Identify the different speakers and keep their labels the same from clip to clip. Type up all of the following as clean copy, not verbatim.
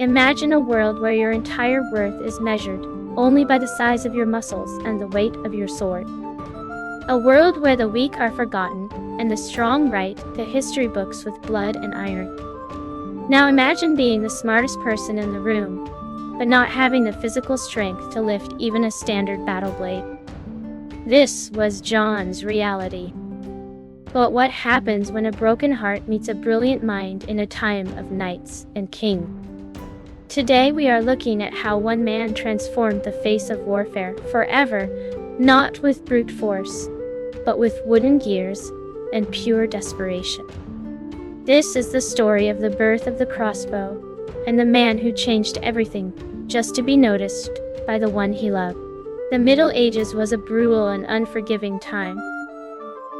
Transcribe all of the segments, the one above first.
Speaker 1: Imagine a world where your entire worth is measured only by the size of your muscles and the weight of your sword. A world where the weak are forgotten and the strong write the history books with blood and iron. Now imagine being the smartest person in the room, but not having the physical strength to lift even a standard battle blade. This was John's reality. But what happens when a broken heart meets a brilliant mind in a time of knights and kings? Today we are looking at how one man transformed the face of warfare forever, not with brute force, but with wooden gears and pure desperation. This is the story of the birth of the crossbow and the man who changed everything just to be noticed by the one he loved. The Middle Ages was a brutal and unforgiving time.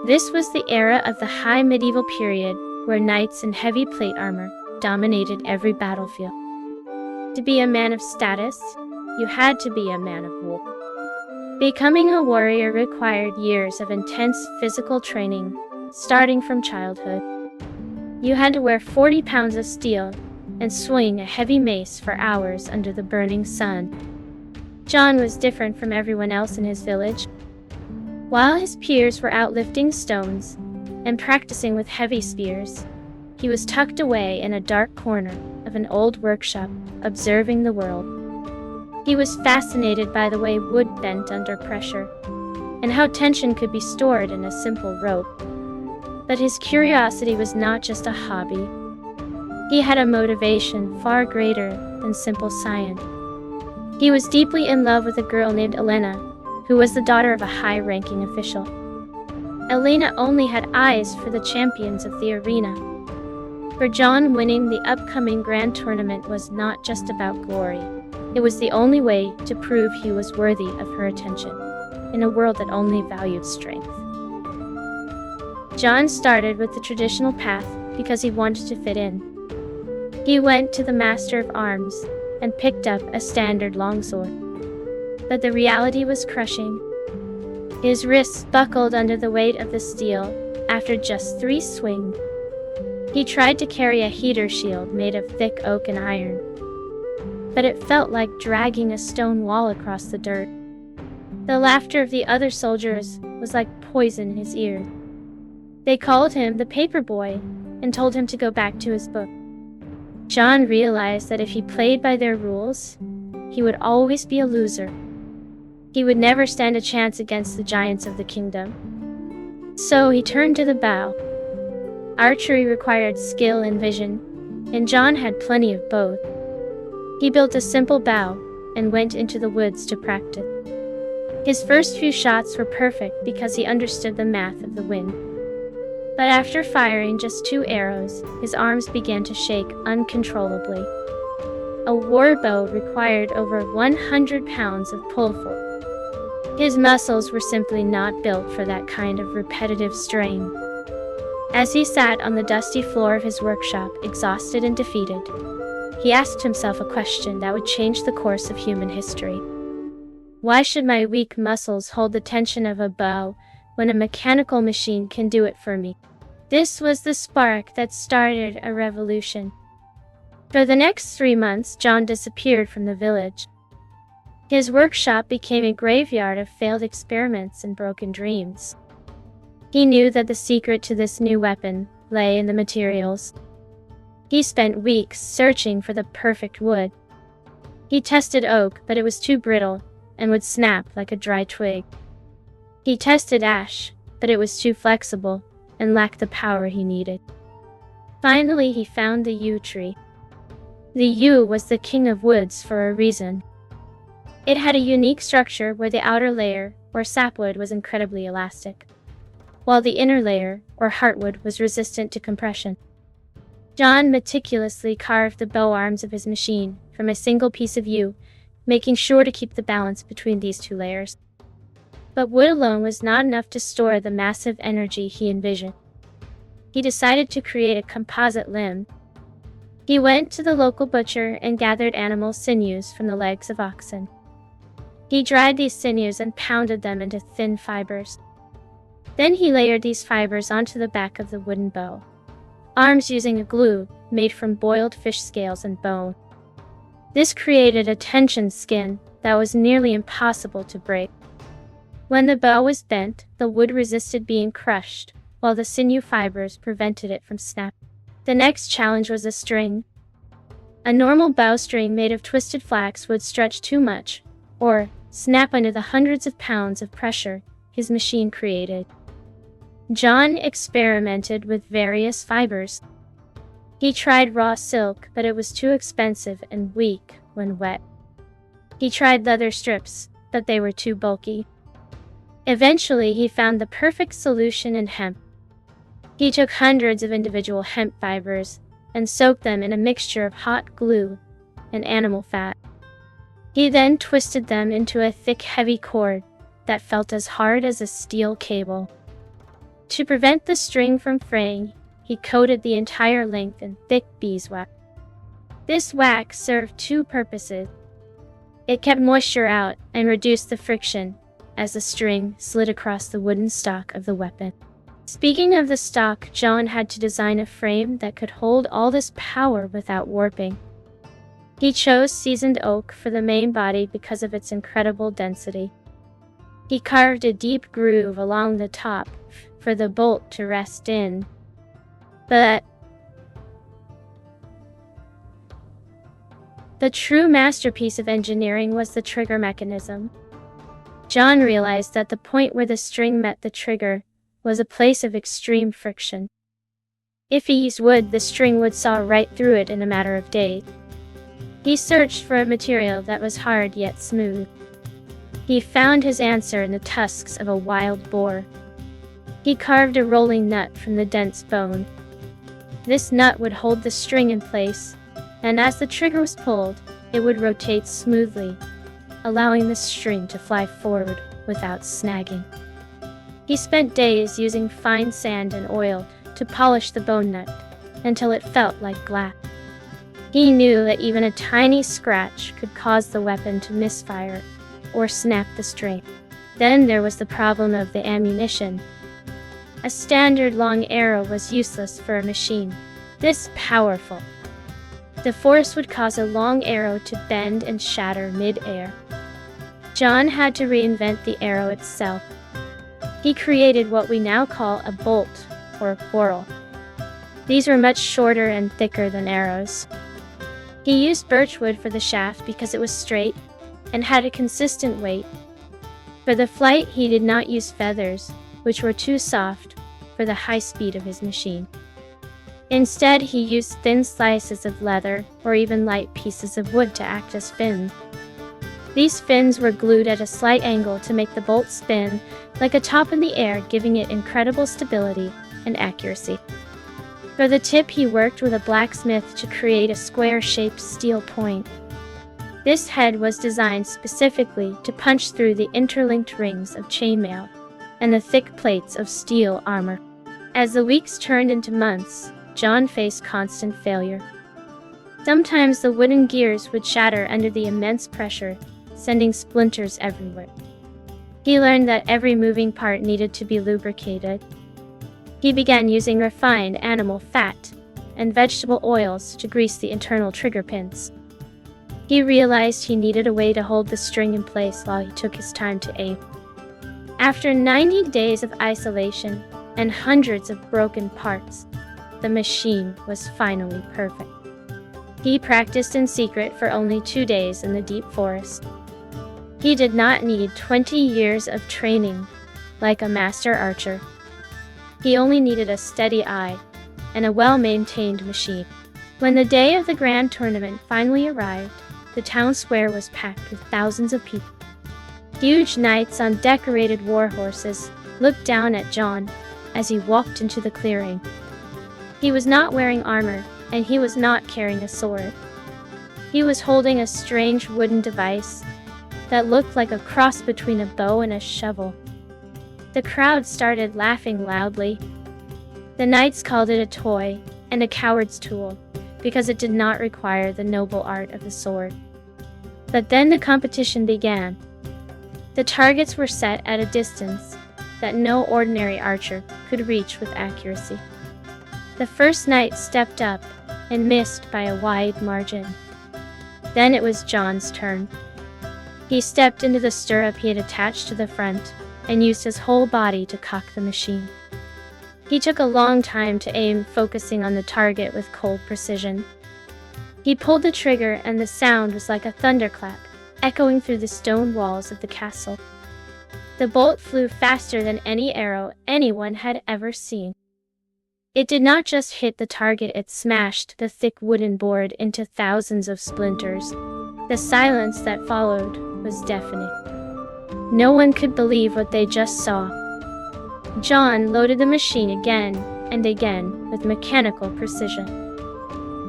Speaker 1: This was the era of the high medieval period where knights in heavy plate armor dominated every battlefield. To be a man of status, you had to be a man of war. Becoming a warrior required years of intense physical training, starting from childhood. You had to wear 40 pounds of steel and swing a heavy mace for hours under the burning sun. John was different from everyone else in his village. While his peers were out lifting stones and practicing with heavy spears, he was tucked away in a dark corner of an old workshop, observing the world. He was fascinated by the way wood bent under pressure, and how tension could be stored in a simple rope. But his curiosity was not just a hobby. He had a motivation far greater than simple science. He was deeply in love with a girl named Elena, who was the daughter of a high-ranking official. Elena only had eyes for the champions of the arena. For John, winning the upcoming grand tournament was not just about glory. It was the only way to prove he was worthy of her attention, in a world that only valued strength. John started with the traditional path because he wanted to fit in. He went to the master of arms and picked up a standard longsword. But the reality was crushing. His wrists buckled under the weight of the steel after just 3 swings. He tried to carry a heater shield made of thick oak and iron, but it felt like dragging a stone wall across the dirt. The laughter of the other soldiers was like poison in his ears. They called him the paper boy and told him to go back to his book. John realized that if he played by their rules, he would always be a loser. He would never stand a chance against the giants of the kingdom. So he turned to the bow. Archery required skill and vision, and John had plenty of both. He built a simple bow and went into the woods to practice. His first few shots were perfect because he understood the math of the wind. But after firing just 2 arrows, his arms began to shake uncontrollably. A war bow required over 100 pounds of pull force. His muscles were simply not built for that kind of repetitive strain. As he sat on the dusty floor of his workshop, exhausted and defeated, he asked himself a question that would change the course of human history. Why should my weak muscles hold the tension of a bow when a mechanical machine can do it for me? This was the spark that started a revolution. For the next 3 months, John disappeared from the village. His workshop became a graveyard of failed experiments and broken dreams. He knew that the secret to this new weapon lay in the materials. He spent weeks searching for the perfect wood. He tested oak, but it was too brittle and would snap like a dry twig. He tested ash, but it was too flexible and lacked the power he needed. Finally, he found the yew tree. The yew was the king of woods for a reason. It had a unique structure where the outer layer, or sapwood, was incredibly elastic, while the inner layer, or heartwood, was resistant to compression. John meticulously carved the bow arms of his machine from a single piece of yew, making sure to keep the balance between these 2 layers. But wood alone was not enough to store the massive energy he envisioned. He decided to create a composite limb. He went to the local butcher and gathered animal sinews from the legs of oxen. He dried these sinews and pounded them into thin fibers. Then he layered these fibers onto the back of the wooden bow, arms using a glue made from boiled fish scales and bone. This created a tension skin that was nearly impossible to break. When the bow was bent, the wood resisted being crushed, while the sinew fibers prevented it from snapping. The next challenge was a string. A normal bowstring made of twisted flax would stretch too much, or snap under the hundreds of pounds of pressure his machine created. John experimented with various fibers. He tried raw silk, but it was too expensive and weak when wet. He tried leather strips, but they were too bulky. Eventually, he found the perfect solution in hemp. He took hundreds of individual hemp fibers and soaked them in a mixture of hot glue and animal fat. He then twisted them into a thick, heavy cord that felt as hard as a steel cable. To prevent the string from fraying, he coated the entire length in thick beeswax. This wax served two purposes. It kept moisture out and reduced the friction as the string slid across the wooden stock of the weapon. Speaking of the stock, John had to design a frame that could hold all this power without warping. He chose seasoned oak for the main body because of its incredible density. He carved a deep groove along the top for the bolt to rest in. But the true masterpiece of engineering was the trigger mechanism. John realized that the point where the string met the trigger was a place of extreme friction. If he used wood, the string would saw right through it in a matter of days. He searched for a material that was hard yet smooth. He found his answer in the tusks of a wild boar. He carved a rolling nut from the dense bone. This nut would hold the string in place, and as the trigger was pulled, it would rotate smoothly, allowing the string to fly forward without snagging. He spent days using fine sand and oil to polish the bone nut until it felt like glass. He knew that even a tiny scratch could cause the weapon to misfire or snap the string. Then there was the problem of the ammunition. A standard long arrow was useless for a machine this powerful. The force would cause a long arrow to bend and shatter mid-air. John had to reinvent the arrow itself. He created what we now call a bolt or whorl. These were much shorter and thicker than arrows. He used birchwood for the shaft because it was straight and had a consistent weight. For the flight, he did not use feathers, which were too soft for the high speed of his machine. Instead, he used thin slices of leather or even light pieces of wood to act as fins. These fins were glued at a slight angle to make the bolt spin like a top in the air, giving it incredible stability and accuracy. For the tip, he worked with a blacksmith to create a square-shaped steel point. This head was designed specifically to punch through the interlinked rings of chainmail and the thick plates of steel armor. As the weeks turned into months, John faced constant failure. Sometimes the wooden gears would shatter under the immense pressure, sending splinters everywhere. He learned that every moving part needed to be lubricated. He began using refined animal fat and vegetable oils to grease the internal trigger pins. He realized he needed a way to hold the string in place while he took his time to aim. After 90 days of isolation and hundreds of broken parts, the machine was finally perfect. He practiced in secret for only 2 days in the deep forest. He did not need 20 years of training like a master archer. He only needed a steady eye and a well-maintained machine. When the day of the grand tournament finally arrived, the town square was packed with thousands of people. Huge knights on decorated war horses looked down at John as he walked into the clearing. He was not wearing armor, and he was not carrying a sword. He was holding a strange wooden device that looked like a cross between a bow and a shovel. The crowd started laughing loudly. The knights called it a toy and a coward's tool because it did not require the noble art of the sword. But then the competition began. The targets were set at a distance that no ordinary archer could reach with accuracy. The first knight stepped up and missed by a wide margin. Then it was John's turn. He stepped into the stirrup he had attached to the front, and used his whole body to cock the machine. He took a long time to aim, focusing on the target with cold precision. He pulled the trigger, and the sound was like a thunderclap, echoing through the stone walls of the castle. The bolt flew faster than any arrow anyone had ever seen. It did not just hit the target, it smashed the thick wooden board into thousands of splinters. The silence that followed was deafening. No one could believe what they just saw. John loaded the machine again and again with mechanical precision.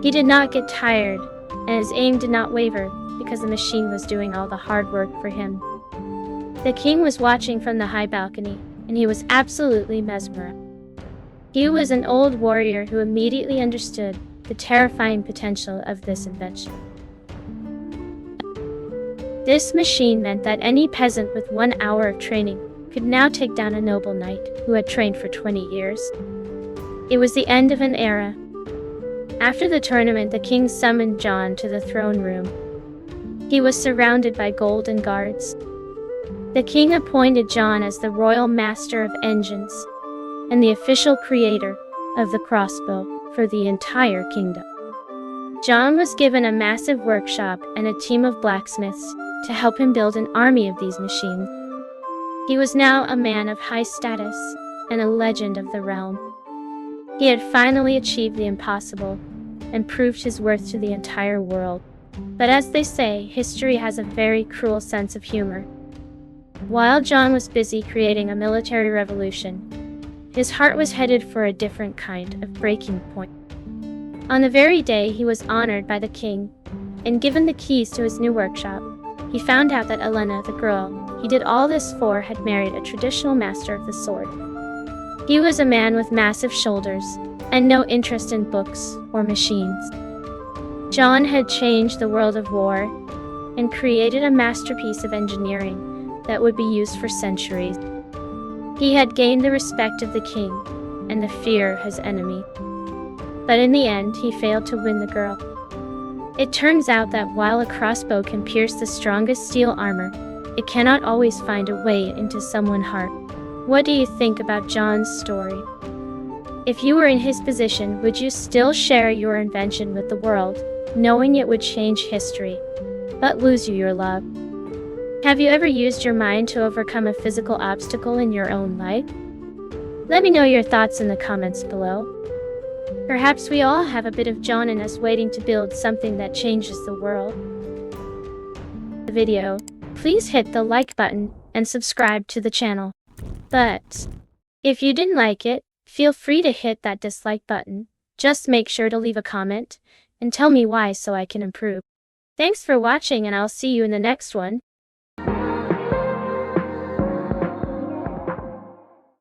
Speaker 1: He did not get tired, and his aim did not waver, because the machine was doing all the hard work for him. The king was watching from the high balcony, and he was absolutely mesmerized. He was an old warrior who immediately understood the terrifying potential of this invention. This machine meant that any peasant with 1 hour of training could now take down a noble knight who had trained for 20 years. It was the end of an era. After the tournament, the king summoned John to the throne room. He was surrounded by golden guards. The king appointed John as the royal master of engines and the official creator of the crossbow for the entire kingdom. John was given a massive workshop and a team of blacksmiths to help him build an army of these machines. He was now a man of high status and a legend of the realm. He had finally achieved the impossible and proved his worth to the entire world. But as they say, history has a very cruel sense of humor. While John was busy creating a military revolution, his heart was headed for a different kind of breaking point. On the very day he was honored by the king and given the keys to his new workshop, he found out that Elena, the girl he did all this for, had married a traditional master of the sword. He was a man with massive shoulders and no interest in books or machines. John had changed the world of war and created a masterpiece of engineering that would be used for centuries. He had gained the respect of the king and the fear of his enemy. But in the end, he failed to win the girl. It turns out that while a crossbow can pierce the strongest steel armor, it cannot always find a way into someone's heart. What do you think about John's story? If you were in his position, would you still share your invention with the world, knowing it would change history, but lose you your love? Have you ever used your mind to overcome a physical obstacle in your own life? Let me know your thoughts in the comments below. Perhaps we all have a bit of John in us, waiting to build something that changes the world. The video, please hit the like button and subscribe to the channel. But if you didn't like it, feel free to hit that dislike button. Just make sure to leave a comment and tell me why so I can improve. Thanks for watching, and I'll see you in the next one.